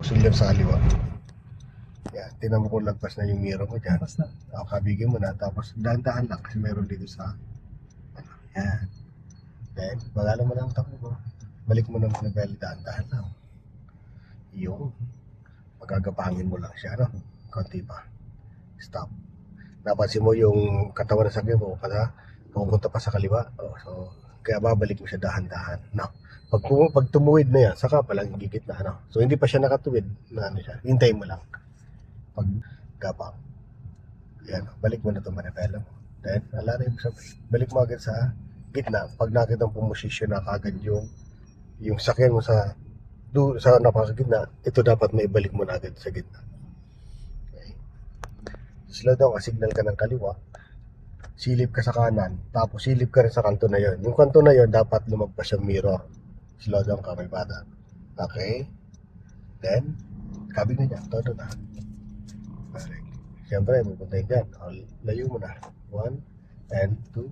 Sulyap sa kaliwa. Yan, tinan mo kung lagpas na yung mirror mo dyan. Basta. Kabigin mo na, tapos dahan-dahan lang kasi meron dito sa yan. Then, bagala mo lang ang takbo mo. Balik mo naman ng belly, dahan-dahan lang. Yung magagapangin mo lang siya, no? Konti pa. Stop. Napansin mo yung katawan ng sakyan mo, pupunta pa sa kaliwa. Oh, so, kaya babalik mo siya dahan-dahan, no? Pag tumuwid na yan, saka pa lang gigit na, no? So, hindi pa siya nakatuwid na ano siya. Hintayin mo lang. Pag gapang. Yan, balik mo na itong manibela mo. Then, ala na yung sabi. Balik mo agad sa gitna. Pag nakita mo pumosisyon na kagad yung sakyan mo sa napakagitna, ito dapat may balik mo na agad sa gitna. Okay. Slow down, signal ka ng kaliwa. Silip ka sa kanan, tapos silip ka rin sa kanto na yon. Yung kanto na yon dapat lumagpas yung mirror. Slow down ka, may bata. Okay? Then, kabig na dyan, todo na. Correct. Siyempre, pupunta yun dyan. Layo mo na. 1 and 2.